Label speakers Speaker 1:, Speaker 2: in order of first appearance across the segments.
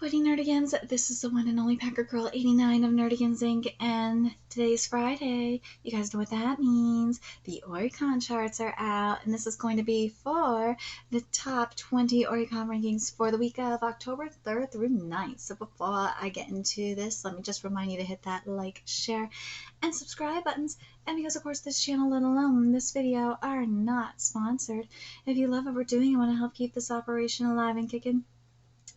Speaker 1: Howdy Nerdigans, this is the one and only Packer Girl 89 of Nerdigans Inc. and today's Friday. You guys know what that means. The Oricon charts are out and this is going to be for the top 20 Oricon rankings for the week of October 3rd through 9th. So before I get into this, let me just remind you to hit that like, share, and subscribe buttons. And because of course this channel, let alone this video, are not sponsored. If you love what we're doing and want to help keep this operation alive and kicking,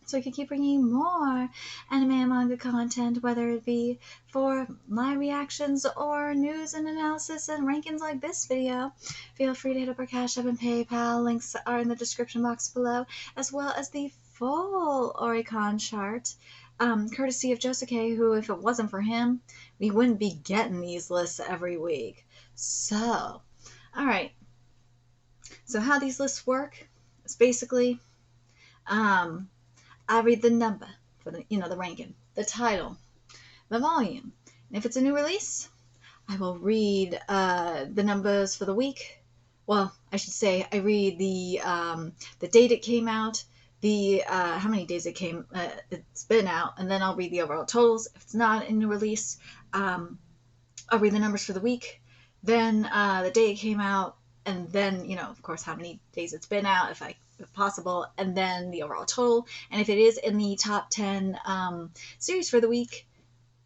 Speaker 1: so I can keep bringing you more anime and manga content, whether it be for my reactions or news and analysis and rankings like this video. Feel free to hit up our Cash App and PayPal. Links are in the description box below, as well as the full Oricon chart, courtesy of Josuke, who, if it wasn't for him, we wouldn't be getting these lists every week. So, alright. So how these lists work is basically, I read the number for the ranking, the title, the volume. And if it's a new release, I will read the numbers for the week. Well, I should say I read the date it came out, the how many days it's been out, and then I'll read the overall totals. If it's not a new release, I'll read the numbers for the week, then the day it came out, and then, of course, how many days it's been out, if possible, and then the overall total. And if it is in the top 10 series for the week,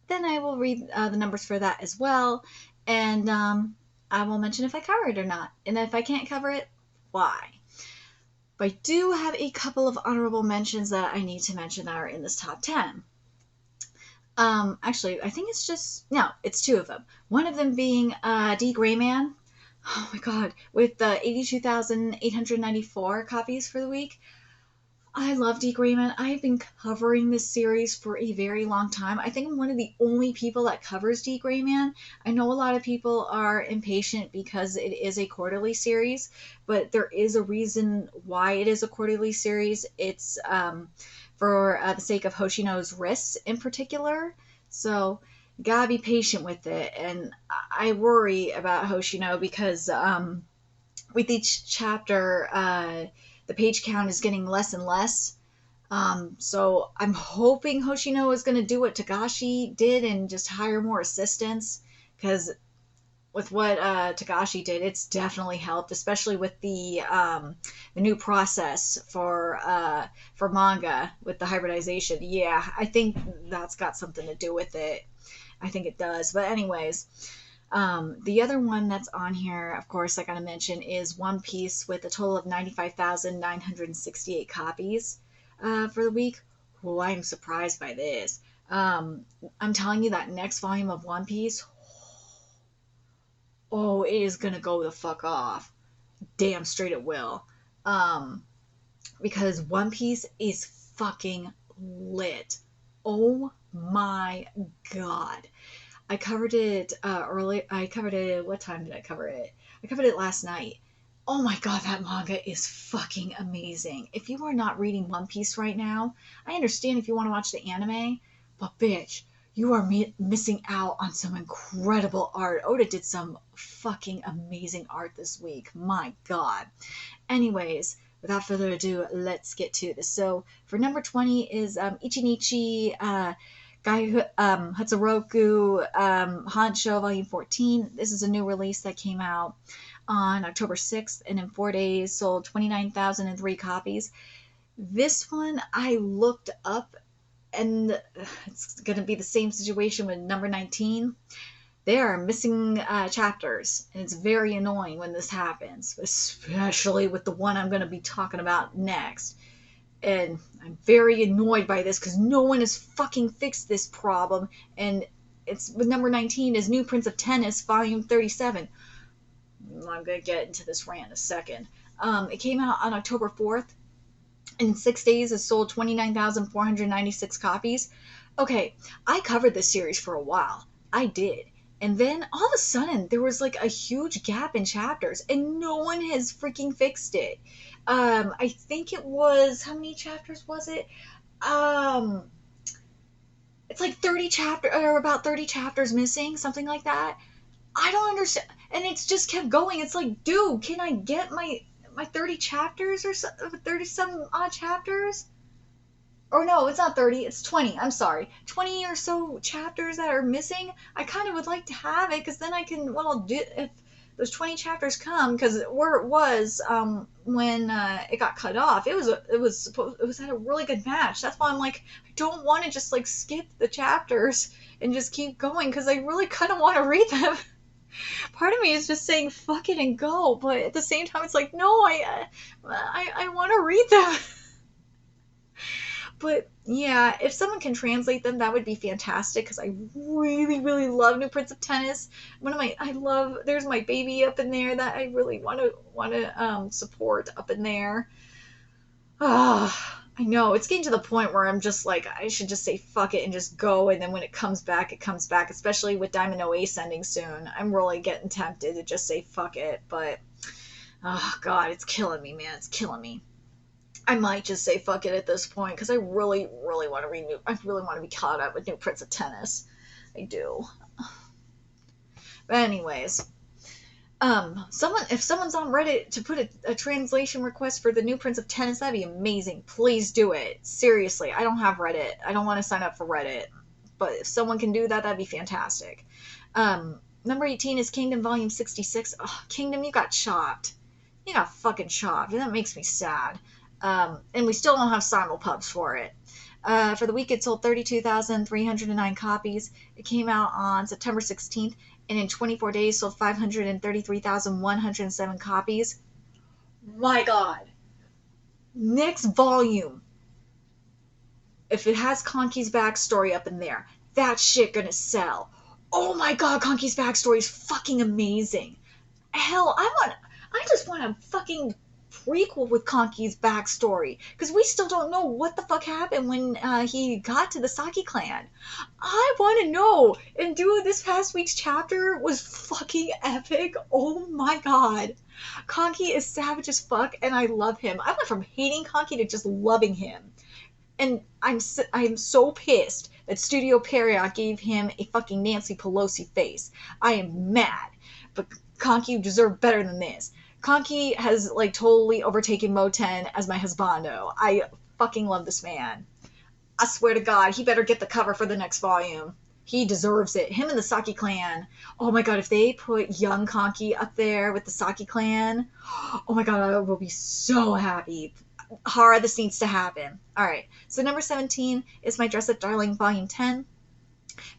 Speaker 1: then I will read the numbers for that as well, and I will mention if I cover it or not, and if I can't cover it, why. But I do have a couple of honorable mentions that I need to mention that are in this top 10. Actually, I think it's two of them. One of them being D. Grayman. Oh my god, with 82,894 copies for the week. I love D. Grayman. I have been covering this series for a very long time. I think I'm one of the only people that covers D. Grayman. I know a lot of people are impatient because it is a quarterly series, but there is a reason why it is a quarterly series. It's for the sake of Hoshino's wrists in particular. So gotta be patient with it, and I worry about Hoshino because with each chapter the page count is getting less and less, so I'm hoping Hoshino is going to do what Tagashi did and just hire more assistants, because with what Tagashi did, it's definitely helped, especially with the new process for manga with the hybridization. Yeah, I think that's got something to do with it. I think it does. But anyways, the other one that's on here, of course, I gotta mention, is One Piece with a total of 95,968 copies for the week. Oh, I'm surprised by this. I'm telling you, that next volume of One Piece, oh, it is gonna go the fuck off. Damn straight it will. Because One Piece is fucking lit. Oh my god. I covered it early. What time did I cover it? I covered it last night. Oh my god, that manga is fucking amazing. If you are not reading One Piece right now, I understand if you want to watch the anime, but bitch, you are missing out on some incredible art. Oda did some fucking amazing art this week. My god. Anyways, without further ado, let's get to this. So for number 20 is Ichinichi Hatsuroku Hansho Volume 14. This is a new release that came out on October 6th, and in 4 days sold 29,003 copies. This one I looked up, and it's going to be the same situation with number 19. They are missing chapters, and it's very annoying when this happens, especially with the one I'm going to be talking about next. And I'm very annoyed by this because no one has fucking fixed this problem. And it's with number 19 is New Prince of Tennis, Volume 37. I'm going to get into this rant in a second. It came out on October 4th. And in 6 days, it sold 29,496 copies. Okay, I covered this series for a while. I did. And then all of a sudden, there was like a huge gap in chapters, and no one has freaking fixed it. I think it was, how many chapters was it? It's like 30 chapters, or about 30 chapters missing, something like that. I don't understand. And it's just kept going. It's like, dude, can I get my 30 chapters or 30 some odd chapters? or no, it's not 30, it's 20. I'm sorry. 20 or so chapters that are missing. I kind of would like to have it because then I can, what I'll do, if those 20 chapters come, because where it was when it got cut off, it was at a really good match. That's why I'm like, I don't want to just like skip the chapters and just keep going because I really kind of want to read them. Part of me is just saying fuck it and go, but at the same time, it's like, no, I want to read them. But yeah, if someone can translate them, that would be fantastic because I really, really love New Prince of Tennis. There's my baby up in there that I really want to support up in there. Ah, I know it's getting to the point where I'm just like I should just say fuck it and just go, and then when it comes back, it comes back. Especially with Diamond No Ace ending soon, I'm really getting tempted to just say fuck it. But oh god, it's killing me, man. It's killing me. I might just say fuck it at this point because I really, really want to renew. I really want to be caught up with New Prince of Tennis. I do. But anyways, if someone's on Reddit to put a translation request for the New Prince of Tennis, that'd be amazing. Please do it. Seriously, I don't have Reddit. I don't want to sign up for Reddit. But if someone can do that, that'd be fantastic. Number 18 is Kingdom Volume 66. Oh, Kingdom, you got chopped. You got fucking chopped. And that makes me sad. And we still don't have simulpubs for it. For the week, it sold 32,309 copies. It came out on September 16th, and in 24 days, sold 533,107 copies. My God. Next volume, if it has Conky's backstory up in there, that shit gonna sell. Oh my God, Conky's backstory is fucking amazing. Hell, I just want a fucking prequel with Conky's backstory because we still don't know what the fuck happened when he got to the Saki clan. I want to know. And doing this past week's chapter was fucking epic. Oh my god, Conky is savage as fuck, and I love him. I went from hating Conky to just loving him, and I'm so pissed that Studio Period gave him a fucking Nancy Pelosi face. I am mad, but Conky deserved better than this. Conky has like totally overtaken Moten as my husbando. I fucking love this man. I swear to God, he better get the cover for the next volume. He deserves it. Him and the Saki clan. Oh my God, if they put young Conky up there with the Saki clan, oh my God, I will be so happy. Hara, this needs to happen. All right, so number 17 is My Dress Up Darling Volume 10.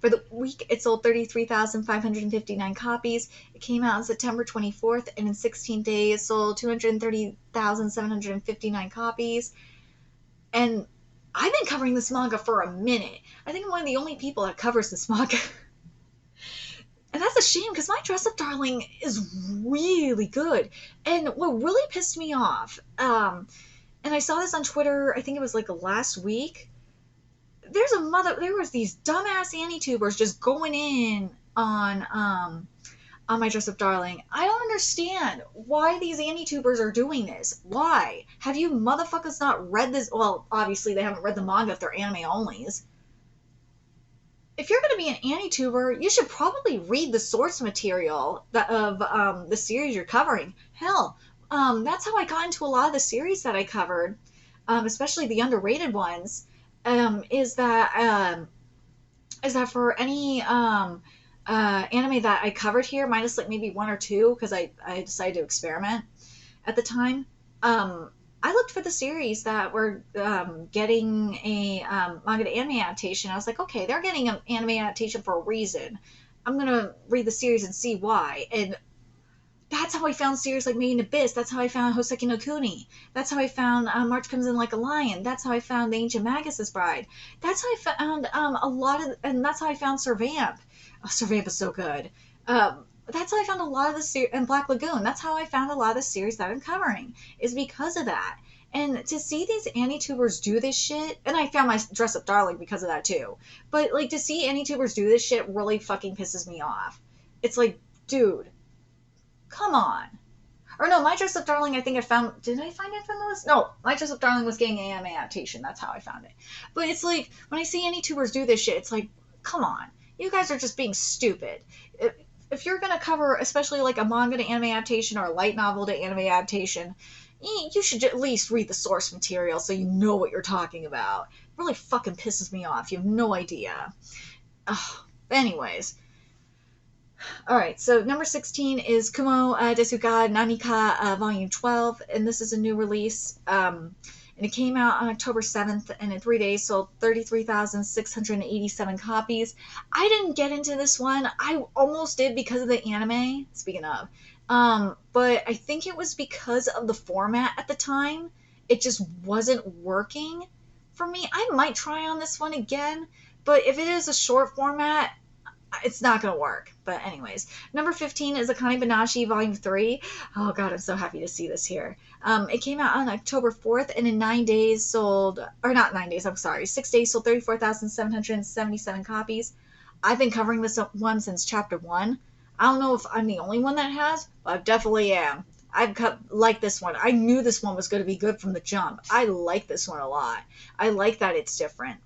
Speaker 1: For the week, it sold 33,559 copies. It came out on September 24th, and in 16 days, sold 230,759 copies. And I've been covering this manga for a minute. I think I'm one of the only people that covers this manga. And that's a shame, because My Dress Up Darling is really good. And what really pissed me off, and I saw this on Twitter, I think it was like last week, there was these dumbass Annie-tubers just going in on My Dress Up Darling. I don't understand why these Annie-tubers are doing this. Why? Have you motherfuckers not read this? Well, obviously they haven't read the manga if they're anime onlys. If you're going to be an Annie-tuber, you should probably read the source material of the series you're covering. Hell, that's how I got into a lot of the series that I covered, especially the underrated ones. Is that for any anime that I covered here, minus like maybe one or two, because I decided to experiment at the time. I looked for the series that were getting a manga to anime adaptation. I was like, okay, they're getting an anime adaptation for a reason. I'm gonna read the series and see why. And that's how I found series like Made in Abyss. That's how I found Hoseki no Kuni. That's how I found March Comes In Like a Lion. That's how I found The Ancient Magus's Bride. That's how I found and that's how I found Sir Vamp. Oh, Sir Vamp is so good. That's how I found a lot of the series, and Black Lagoon. That's how I found a lot of the series that I'm covering, is because of that. And to see these Annie-tubers do this shit, and I found My Dress Up Darling because of that too, but like to see Annie-tubers do this shit really fucking pisses me off. It's like, dude, come on. Or no, My Dress Up Darling, I think I found... Did I find it from the list? No, My Dress Up Darling was getting an anime adaptation. That's how I found it. But it's like, when I see Annie-tubers do this shit, it's like, come on. You guys are just being stupid. If you're going to cover, especially like a manga to anime adaptation or a light novel to anime adaptation, you should at least read the source material so you know what you're talking about. It really fucking pisses me off. You have no idea. Ugh. Anyways, all right, so number 16 is Kumo Desuga Nanika Volume 12, and this is a new release. And it came out on October 7th, and in 3 days sold 33,687 copies. I didn't get into this one. I almost did because of the anime, speaking of. But I think it was because of the format at the time. It just wasn't working for me. I might try on this one again, but if it is a short format, it's not going to work. But anyways, number 15 is Akane Banashi Volume 3. Oh god, I'm so happy to see this here. It came out on October 4th, and in 9 days sold, or not 9 days, I'm sorry, 6 days sold 34,777 copies. I've been covering this one since chapter 1. I don't know if I'm the only one that has, but I definitely am. I've liked this one. I knew this one was going to be good from the jump. I like this one a lot. I like that it's different.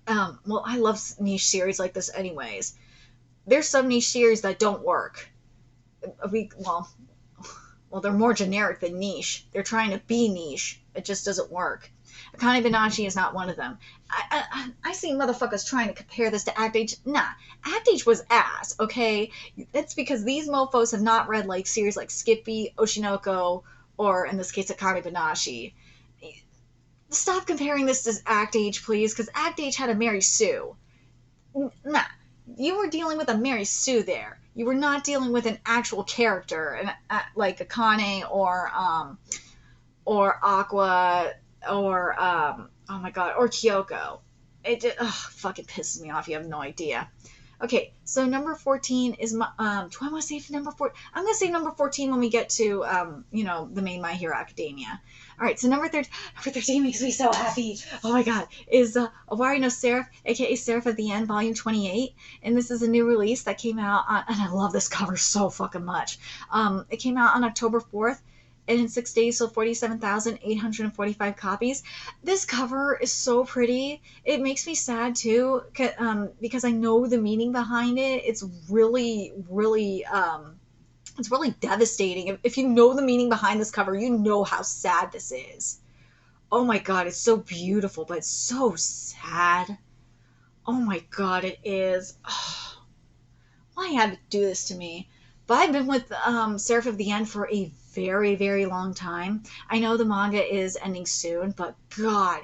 Speaker 1: Well, I love niche series like this anyways. There's some niche series that don't work. Well, they're more generic than niche. They're trying to be niche. It just doesn't work. Akane Banashi is not one of them. I see motherfuckers trying to compare this to Act Age. Nah, Act Age was ass, okay? It's because these mofos have not read like series like Skippy, Oshinoko, or in this case Akane Banashi. Stop comparing this to Act Age, please, because Act Age had a Mary Sue. Nah, you were dealing with a Mary Sue there. You were not dealing with an actual character, like Akane or Aqua or oh my god, or Kyoko. It just fucking pisses me off. You have no idea. Okay, so number 14 is my, do I want to save number 4? I'm going to save number 14 when we get to, the main My Hero Academia. All right, so number 13 makes me so happy. Oh my god, is Owari no Seraph, aka Seraph of the End, Volume 28. And this is a new release that came out on, and I love this cover so fucking much. It came out on October 4th. And in 6 days sold 47,845 copies. This cover is so pretty. It makes me sad too, because I know the meaning behind it. It's really, really, it's really devastating. If you know the meaning behind this cover, you know how sad this is. Oh my god, it's so beautiful, but it's so sad. Oh my god, it is. Oh, why had to do this to me? But I've been with Seraph of the End for a very, very long time. I know the manga is ending soon, but god,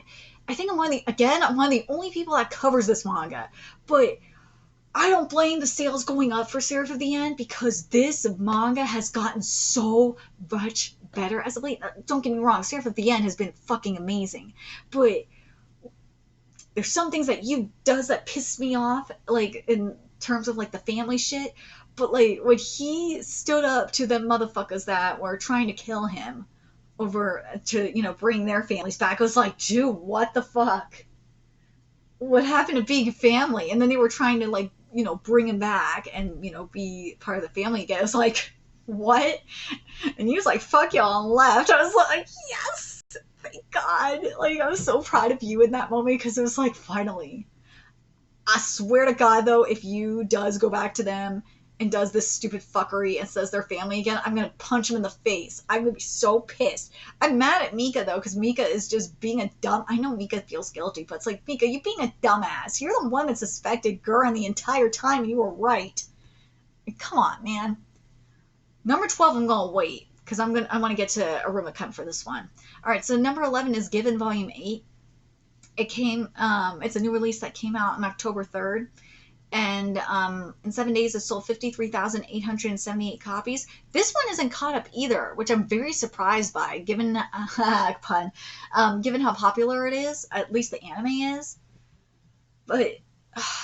Speaker 1: I think I'm one of the only people that covers this manga. But I don't blame the sales going up for Seraph of the End, because this manga has gotten so much better as of late. Don't get me wrong, Seraph of the End has been fucking amazing, but there's some things that you does that piss me off, like in terms of like the family shit. But like when he stood up to the motherfuckers that were trying to kill him over to, bring their families back, I was like, dude, what the fuck? What happened to being family? And then they were trying to like, bring him back and, be part of the family again. I was like, what? And he was like, fuck y'all, and left. I was like, yes, thank God. Like, I was so proud of you in that moment, because it was like, finally. I swear to God, though, if you does go back to them and does this stupid fuckery and says they're family again, I'm gonna punch him in the face. I'm gonna be so pissed. I'm mad at Mika, though, because Mika is just being a dumb... I know Mika feels guilty, but it's like, Mika, you being a dumbass. You're the one that suspected Gurren the entire time, and you were right. Come on, man. Number 12, I'm gonna wait, because I want to get to Arumacon for this one. Alright, so number 11 is Given Volume 8. It's a new release that came out on October 3rd. And in 7 days, it sold 53,878 copies. This one isn't caught up either, which I'm very surprised by, given given how popular it is. At least the anime is. But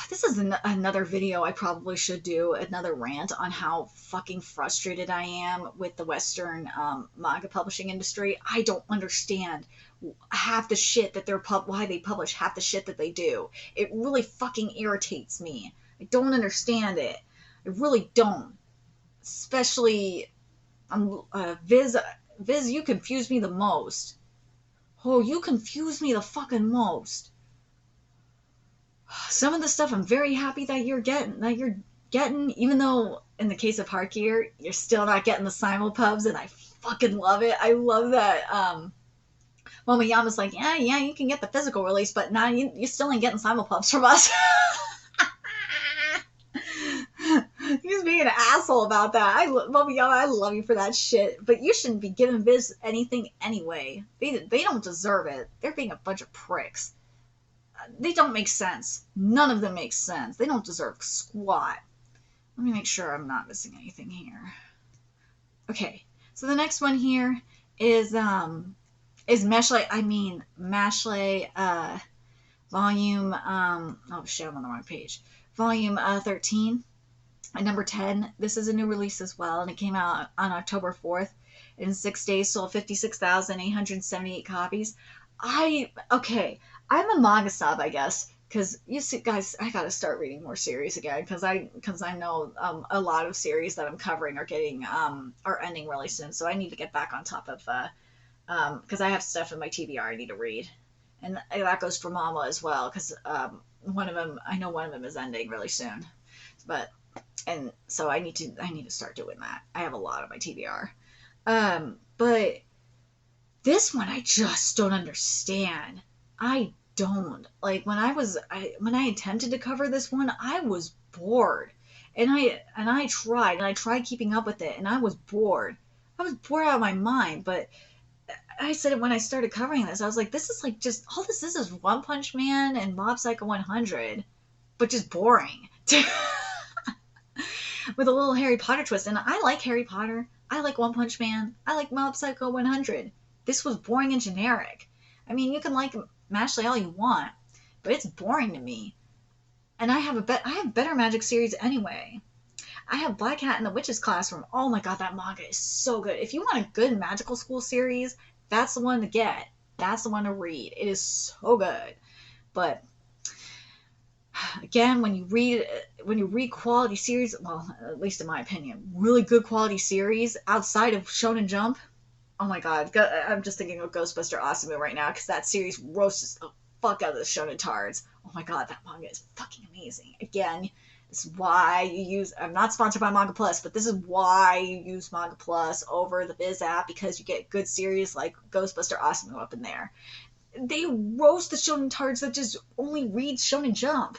Speaker 1: this is another video I probably should do, another rant on how fucking frustrated I am with the Western manga publishing industry. I don't understand half the shit that why they publish half the shit that they do. It really fucking irritates me. I don't understand it. I really don't. Especially, Viz, you confuse me the most. Oh, you confuse me the fucking most. Some of the stuff I'm very happy that you're getting, even though in the case of Heartgear, you're still not getting the simulpubs, and I fucking love it. I love that. Momoyama's like, yeah, you can get the physical release, but nah, you still ain't getting simulpubs from us. He's being an asshole about that. Momoyama, I love you for that shit, but you shouldn't be giving Viz anything anyway. They don't deserve it. They're being a bunch of pricks. They don't make sense. None of them make sense. They don't deserve squat. Let me make sure I'm not missing anything here. Okay, so the next one here is Mashley. Volume. Oh shit, I'm on the wrong page. Volume 13. Number 10. This is a new release as well, and it came out on October 4th. In 6 days, sold 56,878 copies. I'm a manga snob, I guess, because you see, guys, I gotta start reading more series again, because I know a lot of series that I'm covering are ending really soon, so I need to get back on top of because I have stuff in my TBR I need to read, and that goes for Mama as well, because one of them is ending really soon, and so I need to start doing that. I have a lot on my TBR, but this one I just don't understand. I don't like when I attempted to cover this one, I was bored, and I tried keeping up with it, and I was bored. I was bored out of my mind. But I said it when I started covering this. I was like, this is like just all this is One Punch Man and Mob Psycho 100, but just boring. With a little Harry Potter twist. And I like Harry Potter. I like One Punch Man. I like Mob Psycho 100. This was boring and generic. I mean, you can like Mashley all you want, but it's boring to me. And I have better magic series anyway. I have Black Hat and the Witch's Classroom. Oh my god, that manga is so good. If you want a good magical school series, that's the one to get. That's the one to read. It is so good. But again, when you read quality series, well, at least in my opinion, really good quality series outside of Shonen Jump, oh my god, I'm just thinking of Ghostbuster Asumu right now, because that series roasts the fuck out of the Shonen Tards. Oh my god, that manga is fucking amazing. Again, this is why I'm not sponsored by Manga Plus, but this is why you use Manga Plus over the Viz app, because you get good series like Ghostbuster Asumu up in there. They roast the Shonen Tards that just only read Shonen Jump.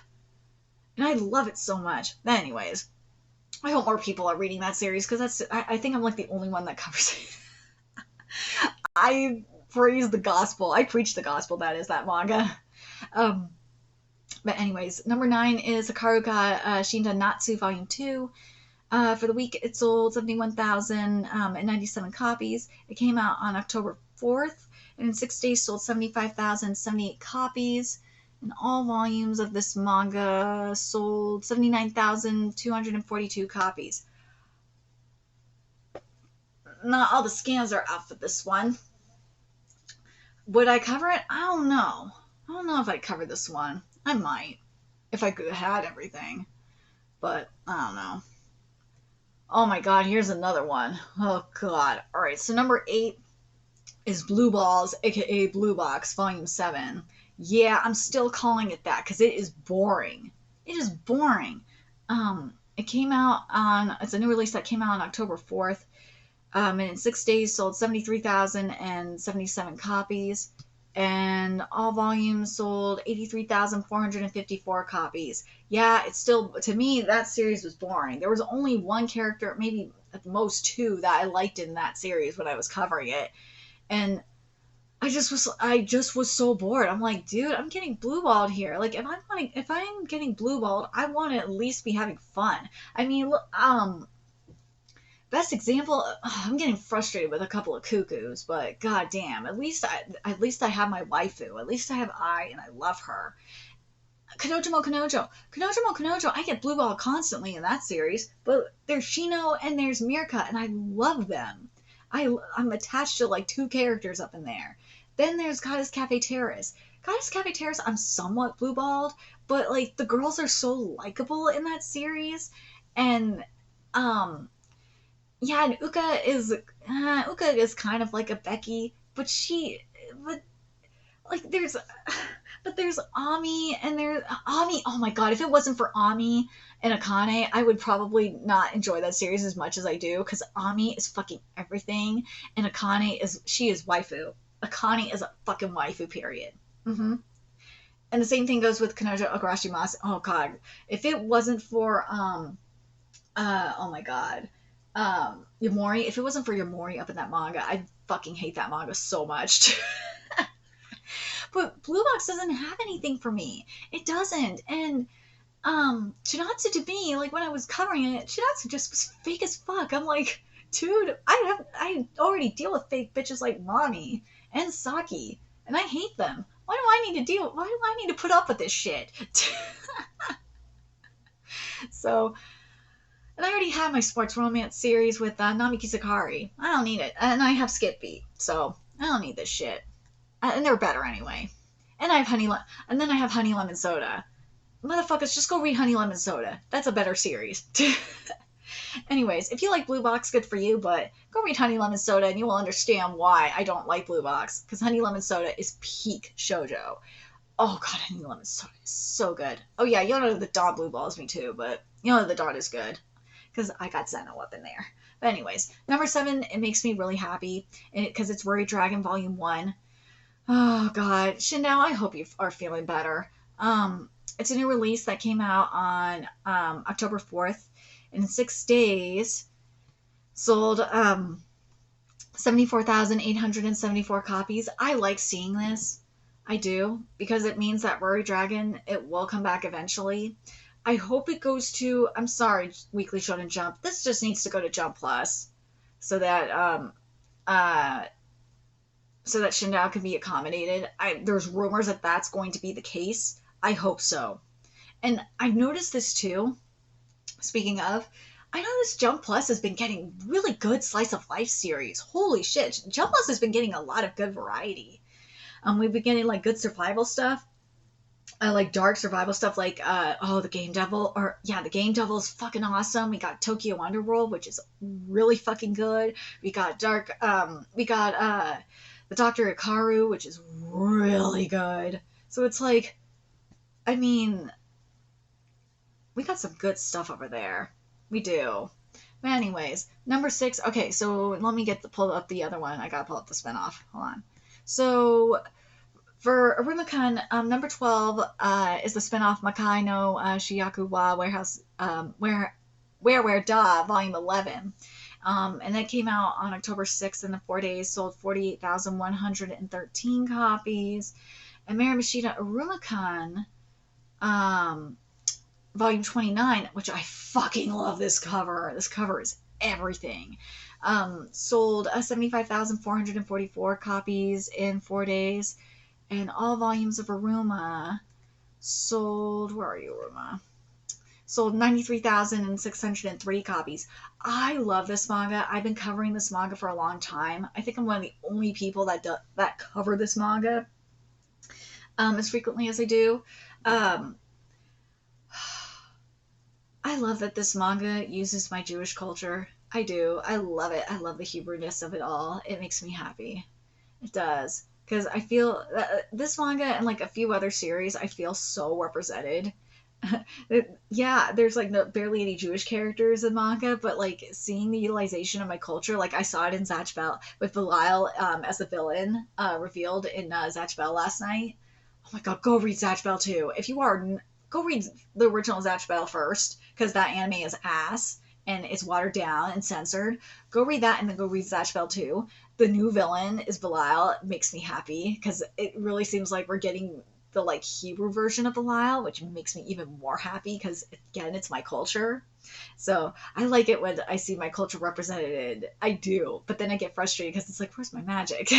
Speaker 1: And I love it so much. But anyways, I hope more people are reading that series, because I think I'm like the only one that covers it. I praise the gospel. I preach the gospel, that is that manga. But anyways, number 9 is Hikaru ga Shinda Natsu Volume 2. For the week, it sold 71,097 copies. It came out on October 4th, and in 6 days sold 75,078 copies. And all volumes of this manga sold 79,242 copies. Not all the scans are out for this one. Would I cover it? I don't know. I don't know if I'd cover this one. I might, if I could had everything. But, I don't know. Oh my god, here's another one. Oh god. Alright, so number 8 is Blue Balls, aka Blue Box, Volume 7. Yeah, I'm still calling it that, because it is boring. It is boring. It's a new release that came out on October 4th. And in 6 days sold 73,077 copies, and all volumes sold 83,454 copies. Yeah, it's still, to me, that series was boring. There was only one character, maybe at the most 2, that I liked in that series when I was covering it, and I just was so bored. I'm like, dude, I'm getting blue balled here. Like, if I'm getting blue balled, I want to at least be having fun. I mean, look, best example, I'm getting frustrated with a couple of cuckoos, but goddamn, at least I have my waifu. At least I have and I love her. Kanojo, I get blue ball constantly in that series, but there's Shino and there's Mirka, and I love them. I'm attached to like 2 characters up in there. Then there's Goddess Cafe Terrace. Goddess Cafe Terrace, I'm somewhat blue balled, but like the girls are so likable in that series, and yeah, and Uka is kind of like a Becky, but like there's But there's Ami, and there's Ami. Oh my god, if it wasn't for Ami and Akane, I would probably not enjoy that series as much as I do, because Ami is fucking everything, and she is waifu. Akane is a fucking waifu, period. Mm-hmm. And the same thing goes with Kanojo Ogarashimasu. Oh god, if it wasn't for oh my god, Yamori, if it wasn't for Yamori up in that manga, I'd fucking hate that manga so much. But Blue Box doesn't have anything for me. It doesn't. And Shinatsu, to me, like when I was covering it, Shinatsu just was fake as fuck. I'm like, dude, I already deal with fake bitches like Mommy and Saki, and I hate them. Why do I need to put up with this shit? So, and I already have my sports romance series with Namiki Sakari. I don't need it. And I have Skip Beat, so I don't need this shit. And they're better anyway. And I have and then I have Honey Lemon Soda. Motherfuckers, just go read Honey Lemon Soda. That's a better series. Anyways, if you like Blue Box, good for you, but go read Honey Lemon Soda and you will understand why I don't like Blue Box. Because Honey Lemon Soda is peak shoujo. Oh god, Honey Lemon Soda is so good. Oh yeah, you know the Dawn blue balls me too, but you know the Dawn is good. Because I got Zeno up in there. But anyways, number 7, it makes me really happy. Because it's Worry Dragon Volume 1. Oh god, Shindao, I hope you are feeling better. It's a new release that came out on October 4th. In 6 days, sold 74,874 copies. I like seeing this. I do, because it means that Worry Dragon, it will come back eventually. I hope it goes to, I'm sorry, Weekly Shonen Jump. This just needs to go to Jump Plus so that Shindao can be accommodated. There's rumors that that's going to be the case. I hope so. And I've noticed this too. Speaking of, I noticed Jump Plus has been getting really good slice of life series. Holy shit. Jump Plus has been getting a lot of good variety. We've been getting like good survival stuff. Like dark survival stuff like the Game Devil, the Game Devil is fucking awesome. We got Tokyo Underworld, which is really fucking good. We got the Dr. Ikaru, which is really good. So it's like, I mean, we got some good stuff over there. We do. But anyways, number 6. Okay, so let me pull up the other one. I gotta pull up the spinoff. Hold on. So for Arumacon, number 12 is the spinoff Makai no Shiyaku wa Warehouse Where Da, Volume 11. And that came out on October 6th. In the 4 days, sold 48,113 copies. And Miramashita Arumacon, Volume 29, which I fucking love this cover. This cover is everything. Sold 75,444 copies in 4 days. And all volumes of Aruma sold, where are you, Aruma? Sold 93,603 copies. I love this manga. I've been covering this manga for a long time. I think I'm one of the only people that cover this manga as frequently as I do. I love that this manga uses my Jewish culture. I do. I love it. I love the Hebrewness of it all. It makes me happy. It does. Because I feel this manga and like a few other series, I feel so represented. Yeah, there's like barely any Jewish characters in manga, but like seeing the utilization of my culture, like I saw it in Zatch Bell with Belial as the villain revealed in Zatch Bell last night. Oh my god, go read Zatch Bell too. If you are, go read the original Zatch Bell first, because that anime is ass and it's watered down and censored. Go read that and then go read Zatch Bell 2. The new villain is Belial. It makes me happy because it really seems like we're getting the like Hebrew version of Belial, which makes me even more happy because again, it's my culture. So I like it when I see my culture represented. I do, but then I get frustrated because it's like, where's my magic?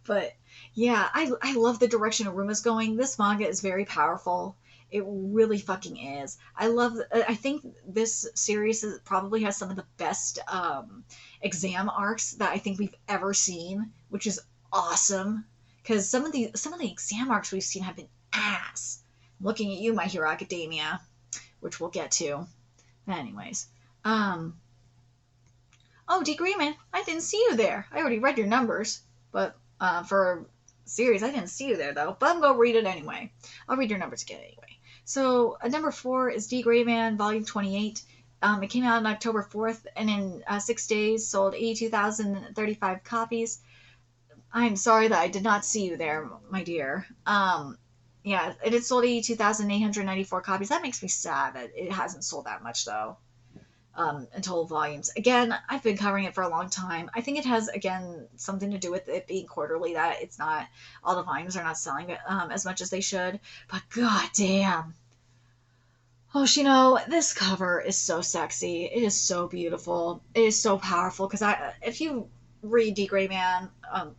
Speaker 1: But yeah, I love the direction Aruma's going. This manga is very powerful. It really fucking is. I think this series probably has some of the best exam arcs that I think we've ever seen, which is awesome. Because some of the exam arcs we've seen have been ass. I'm looking at you, My Hero Academia, which we'll get to. Anyways, oh, D. Greenman, I didn't see you there. I already read your numbers, but for series. I didn't see you there, though, but I'm going to read it anyway. I'll read your numbers again anyway. So, number 4 is D. Gray Man, Volume 28. It came out on October 4th, and in 6 days sold 82,035 copies. I'm sorry that I did not see you there, my dear. Yeah, it sold 82,894 copies. That makes me sad that it hasn't sold that much, though, in total volumes. Again, I've been covering it for a long time. I think it has, again, something to do with it being quarterly, that it's not, all the volumes are not selling as much as they should. But goddamn. Oh, this cover is so sexy. It is so beautiful. It is so powerful. Because if you read D. Gray Man,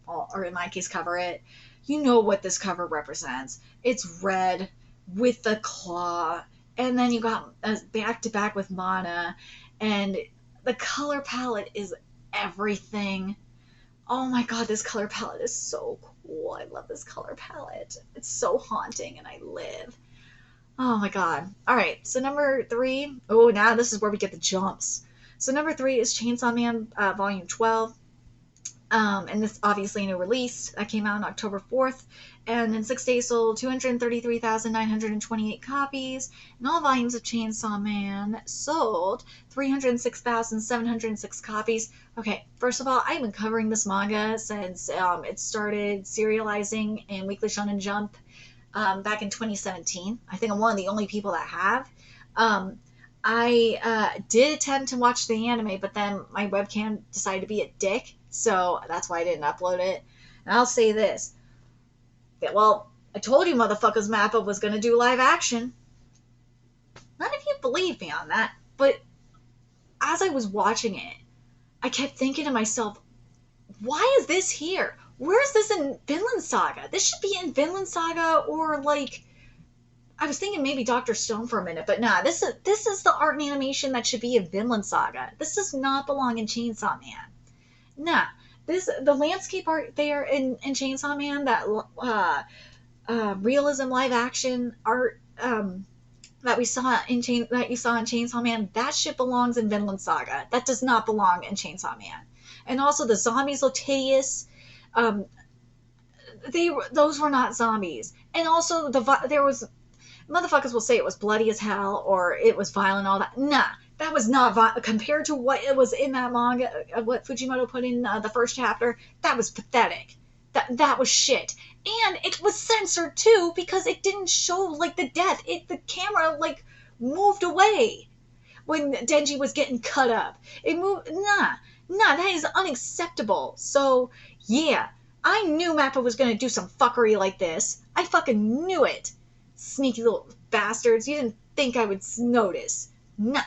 Speaker 1: or in my case, cover it, you know what this cover represents. It's red with the claw, and then you got back to back with Mana, and the color palette is everything. Oh my god, this color palette is so cool. I love this color palette. It's so haunting, and I live. Oh my god. Alright, so number 3. Oh, now this is where we get the jumps. So number 3 is Chainsaw Man Volume 12. And this obviously a new release that came out on October 4th. And in 6 days sold 233,928 copies. And all volumes of Chainsaw Man sold 306,706 copies. Okay, first of all, I've been covering this manga since it started serializing in Weekly Shonen Jump. Back in 2017. I think I'm one of the only people that have. I did attempt to watch the anime, but then my webcam decided to be a dick, so that's why I didn't upload it. And I'll say this. Well, I told you motherfuckers Mappa was going to do live action. None of you believe me on that, but as I was watching it, I kept thinking to myself, why is this here? Where is this in Vinland Saga? This should be in Vinland Saga, or like, I was thinking maybe Dr. Stone for a minute, but nah, this is the art and animation that should be in Vinland Saga. This does not belong in Chainsaw Man. Nah, the landscape art there in Chainsaw Man, that realism live action art that you saw in Chainsaw Man, that shit belongs in Vinland Saga. That does not belong in Chainsaw Man. And also the zombies looked hideous. Those were not zombies. And also there was, motherfuckers will say it was bloody as hell or it was violent, all that. Nah, that was not compared to what it was in that manga, what Fujimoto put in the first chapter. That was pathetic. That was shit. And it was censored too because it didn't show like the death. The camera like moved away when Denji was getting cut up. It moved. Nah, that is unacceptable. So yeah, I knew Mappa was gonna do some fuckery like this. I fucking knew it. Sneaky little bastards. You didn't think I would notice. Nah.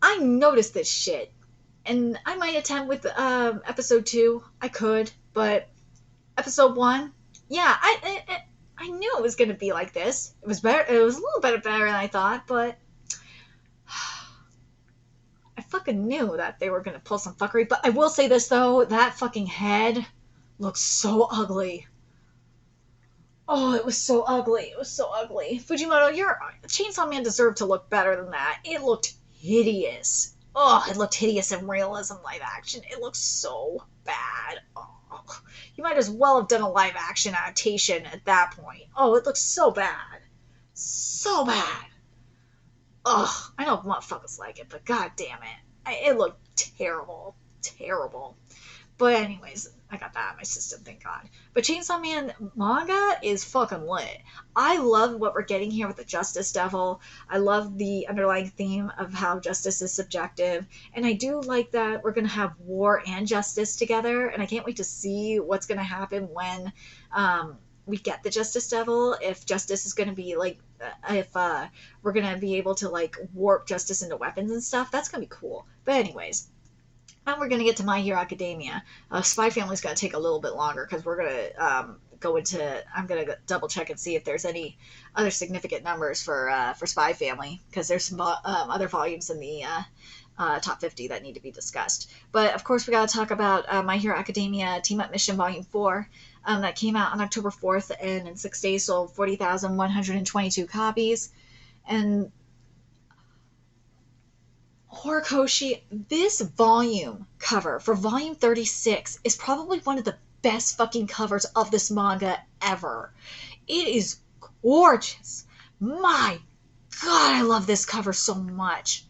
Speaker 1: I noticed this shit. And I might attempt with episode 2. I could, but episode 1, yeah, I knew it was gonna be like this. It was better. It was a little bit better than I thought, but I fucking knew that they were gonna pull some fuckery. But I will say this though, that fucking head looks so ugly. Oh, it was so ugly. It was so ugly. Fujimoto, your Chainsaw Man deserved to look better than that. It looked hideous. Oh, it looked hideous in realism live action. It looks so bad. Oh, you might as well have done a live action adaptation at that point. Oh, it looks so bad. So bad. Ugh, I know motherfuckers like it, but god damn it. It looked terrible. Terrible. But anyways, I got that out of my system, thank God. But Chainsaw Man manga is fucking lit. I love what we're getting here with the Justice Devil. I love the underlying theme of how justice is subjective. And I do like that we're going to have war and justice together. And I can't wait to see what's going to happen when we get the Justice Devil. If justice is going to be like, if we're going to be able to like warp justice into weapons and stuff. That's going to be cool. But anyways. And we're going to get to My Hero Academia. Spy Family's going to take a little bit longer because we're going to go into... I'm going to double check and see if there's any other significant numbers for Spy Family because there's some other volumes in the top 50 that need to be discussed. But, of course, we got to talk about My Hero Academia Team Up Mission Volume 4 that came out on October 4th and in 6 days sold 40,122 copies. And... Horikoshi, this volume cover for volume 36 is probably one of the best fucking covers of this manga ever. It is gorgeous. My God, I love this cover so much.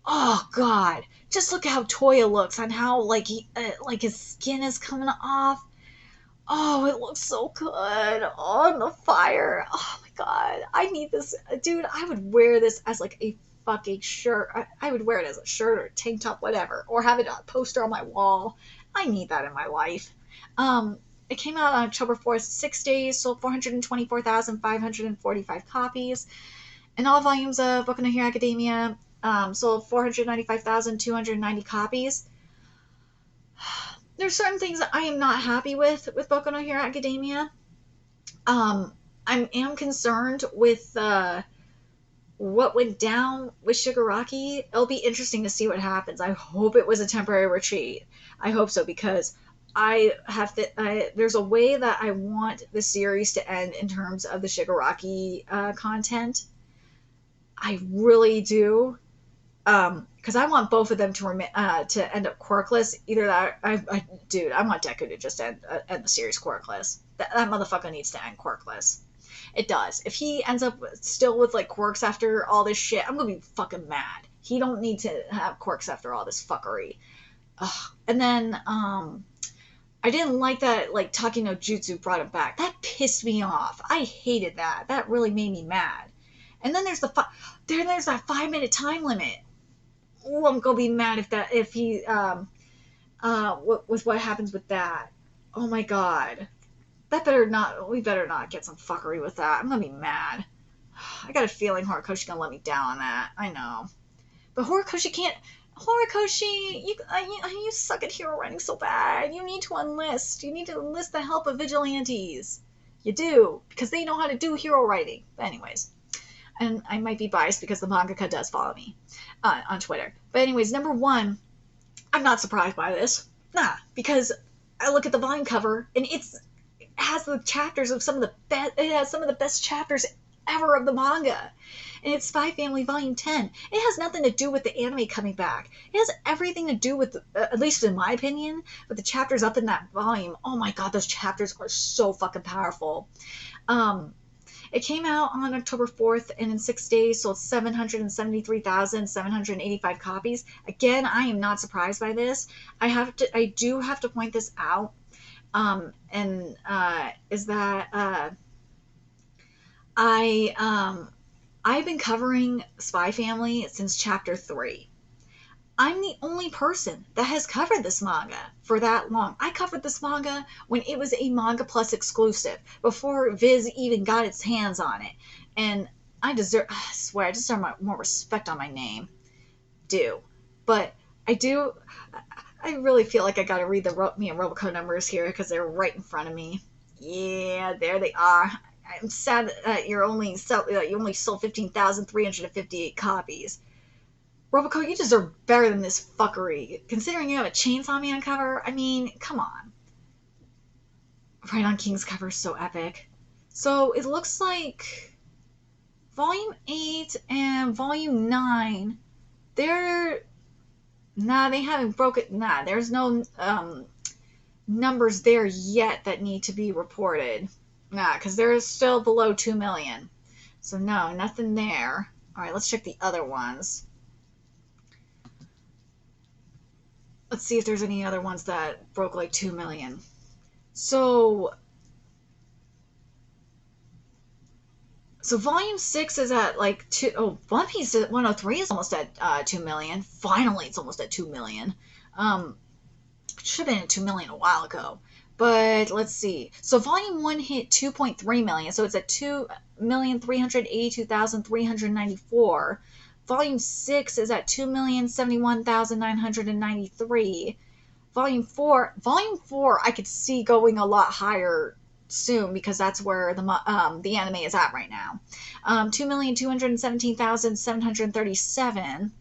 Speaker 1: Oh God, just look at how Toya looks and how like his skin is coming off. Oh, it looks so good on the fire. Oh my God, I need this, dude. I would wear this as like a fucking shirt. I would wear it as a shirt or a tank top, whatever, or have it on a poster on my wall. I need that in my life. It came out on October 4th, 6 days, sold 424,545 copies. And all volumes of Boku no Hero Academia sold 495,290 copies. There's certain things that I am not happy with Boku no Hero Academia. I am concerned with what went down with Shigaraki. It'll be interesting to see what happens. I hope it was a temporary retreat. I hope so, because there's a way that I want the series to end in terms of the Shigaraki content. I really do. Because I want both of them to end up quirkless. Either that, I want Deku to just end the series quirkless. That motherfucker needs to end quirkless. It does. If he ends up still with like quirks after all this shit, I'm gonna be fucking mad. He don't need to have quirks after all this fuckery. Ugh. And then I didn't like that like Taki no Jutsu brought him back. That pissed me off. I hated that. That really made me mad. And then there's that 5-minute time limit. Oh, I'm gonna be mad if he with what happens with that. Oh my God, we better not get some fuckery with that. I'm gonna be mad. I got a feeling Horikoshi's gonna let me down on that. I know, but Horikoshi can't. Horikoshi, you suck at hero writing so bad. You need to enlist. You need to enlist the help of vigilantes. You do, because they know how to do hero writing. But anyways. And I might be biased because the mangaka does follow me on Twitter. But anyways, number one, I'm not surprised by this. Nah, because I look at the volume cover and it has the chapters of some of the best chapters ever of the manga. And it's Spy Family Volume 10. It has nothing to do with the anime coming back. It has everything to do with, at least in my opinion, with the chapters up in that volume. Oh my God, those chapters are so fucking powerful. It came out on October 4th, and in 6 days sold 773,785 copies. Again, I am not surprised by this. I do have to point this out, is that I've been covering Spy Family since chapter 3. I'm the only person that has covered this manga for that long. I covered this manga when it was a Manga Plus exclusive, before Viz even got its hands on it. And I deserve more respect on my name. But I really feel like I gotta read the me and Roboco numbers here because they're right in front of me. Yeah, there they are. I'm sad that you only sold 15,358 copies. Roboco, you deserve better than this fuckery. Considering you have a Chainsaw Man cover, I mean, come on. Right on King's cover is so epic. So it looks like Volume 8 and Volume 9, they haven't broken. There's no numbers there yet that need to be reported. Because they're still below 2 million. So no, nothing there. Alright, let's check the other ones. Let's see if there's any other ones that broke like 2 million. So Volume 6 is at like 2. Oh, One Piece 103 is almost at 2 million. Finally, it's almost at 2 million. It should have been at 2 million a while ago. But let's see. So Volume 1 hit 2.3 million. So it's at 2,382,394. Volume 6 is at 2,071,993. Volume 4, I could see going a lot higher soon because that's where the anime is at right now. 2,217,737.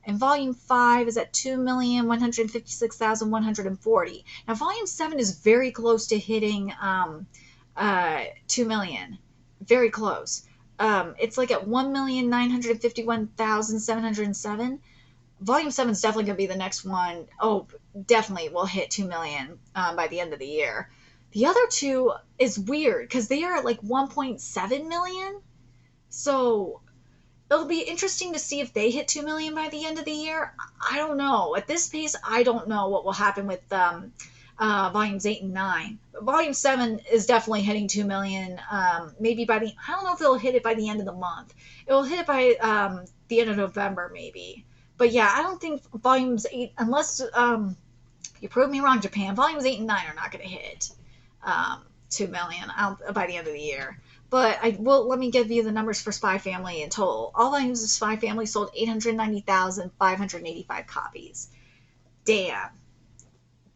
Speaker 1: And Volume 5 is at 2,156,140. Now, Volume 7 is very close to hitting 2 million. Very close. It's like at 1,951,707. Volume 7 is definitely going to be the next one. Oh, definitely will hit 2 million by the end of the year. The other two is weird because they are at like 1.7 million. So it'll be interesting to see if they hit 2 million by the end of the year. I don't know. At this pace, I don't know what will happen with volumes 8 and 9. Volume 7 is definitely hitting 2 million. Maybe by I don't know if it'll hit it by the end of the month. It will hit it by the end of November, maybe. But yeah, I don't think volumes 8, unless you prove me wrong, Japan, volumes 8 and 9 are not going to hit 2 million by the end of the year. But I will, let me give you the numbers for Spy Family in total. All volumes of Spy Family sold 890,585 copies. Damn.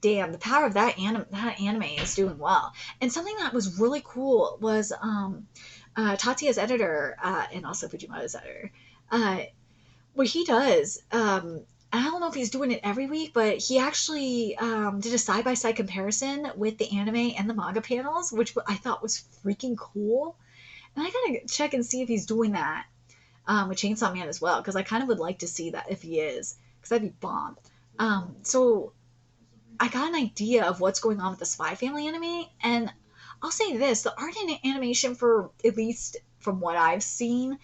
Speaker 1: Damn, the power of that anime is doing well. And something that was really cool was Tatsuya's editor, and also Fujimoto's editor, what he does, I don't know if he's doing it every week, but he actually did a side-by-side comparison with the anime and the manga panels, which I thought was freaking cool. And I gotta check and see if he's doing that with Chainsaw Man as well, because I kind of would like to see that if he is, because that'd be bomb. So I got an idea of what's going on with the Spy Family anime, and I'll say this: the art and animation, for at least from what I've seen,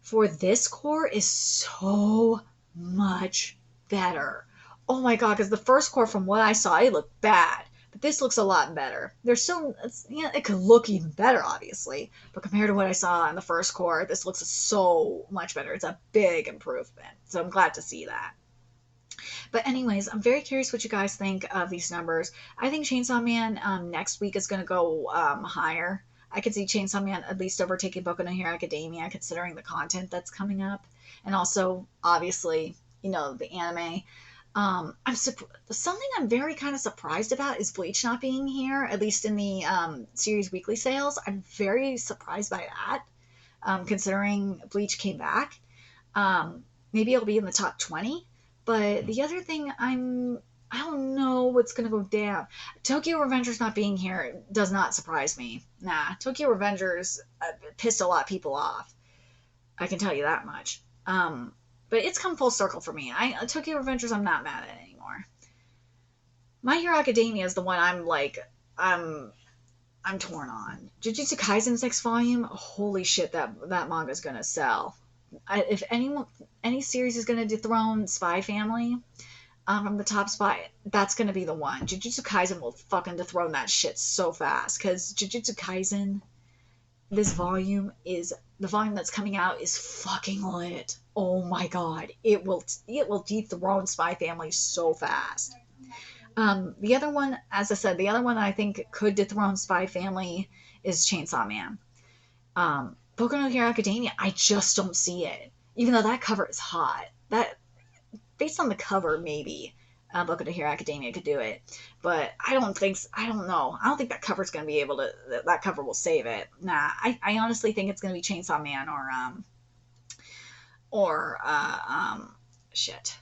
Speaker 1: for this core is so much better. Oh my god, because the first core, from what I saw, it looked bad. But this looks a lot better. There's still, it could look even better, obviously. But compared to what I saw in the first core, this looks so much better. It's a big improvement. So I'm glad to see that. But anyways, I'm very curious what you guys think of these numbers. I think Chainsaw Man next week is going to go higher. I could see Chainsaw Man at least overtaking Boku no Hero Academia, considering the content that's coming up, and also obviously, the anime. Something I'm very kind of surprised about is Bleach not being here, at least in the series weekly sales. I'm very surprised by that, considering Bleach came back. Maybe it'll be in the top 20. But the other thing, I don't know what's going to go down. Tokyo Revengers not being here does not surprise me. Nah, Tokyo Revengers pissed a lot of people off. I can tell you that much. But it's come full circle for me. Tokyo Revengers, I'm not mad at anymore. My Hero Academia is the one I'm torn on. Jujutsu Kaisen's next volume, holy shit, that manga is going to sell. If any series is going to dethrone Spy Family from the top spot, that's going to be the one. Jujutsu Kaisen will fucking dethrone that shit so fast, because Jujutsu Kaisen, the volume that's coming out is fucking lit. Oh my god, it will dethrone Spy Family so fast. The other one, as I said, the other one I think could dethrone Spy Family is Chainsaw Man. Boku no Hero Academia, I just don't see it. Even though that cover is hot. That, based on the cover, maybe Boku no Hero Academia could do it. But I don't know. I don't think that cover's going to be able to, that cover will save it. Nah, I honestly think it's going to be Chainsaw Man shit.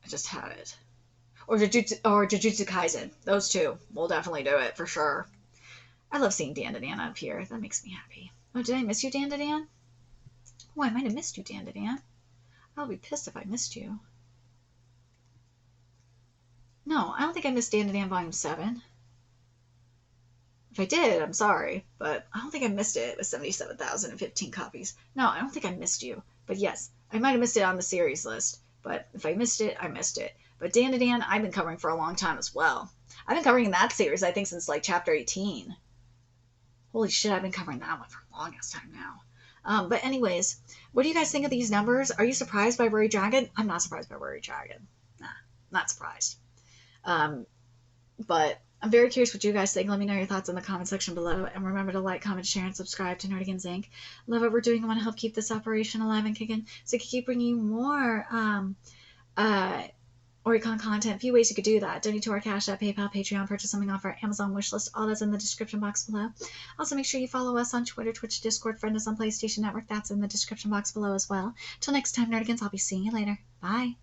Speaker 1: I just had it. Or Jujutsu Kaisen. Those two will definitely do it, for sure. I love seeing Dan up here. That makes me happy. Oh, did I miss you, Dan? Oh, I might have missed you, Dan. I'll be pissed if I missed you. No, I don't think I missed Dan Volume 7. If I did, I'm sorry, but I don't think I missed it with 77,015 copies. No, I don't think I missed you. But yes, I might have missed it on the series list. But if I missed it, I missed it. But Dan, I've been covering for a long time as well. I've been covering that series, I think, since like chapter 18. Holy shit, I've been covering that one for a long ass time now. But anyways, what do you guys think of these numbers? Are you surprised by Worry Dragon? I'm not surprised by Worry Dragon. Nah, not surprised. But I'm very curious what you guys think. Let me know your thoughts in the comment section below. And remember to like, comment, share, and subscribe to Nerdigans Inc. Love what we're doing. I want to help keep this operation alive and kicking, so we can keep bringing you more Oricon content. A few ways you could do that: donate to our Cash App, PayPal, Patreon, purchase something off our Amazon wishlist. All that's in the description box below. Also, make sure you follow us on Twitter, Twitch, Discord, friend us on PlayStation Network. That's in the description box below as well. Till next time, Nerdigans, I'll be seeing you later. Bye.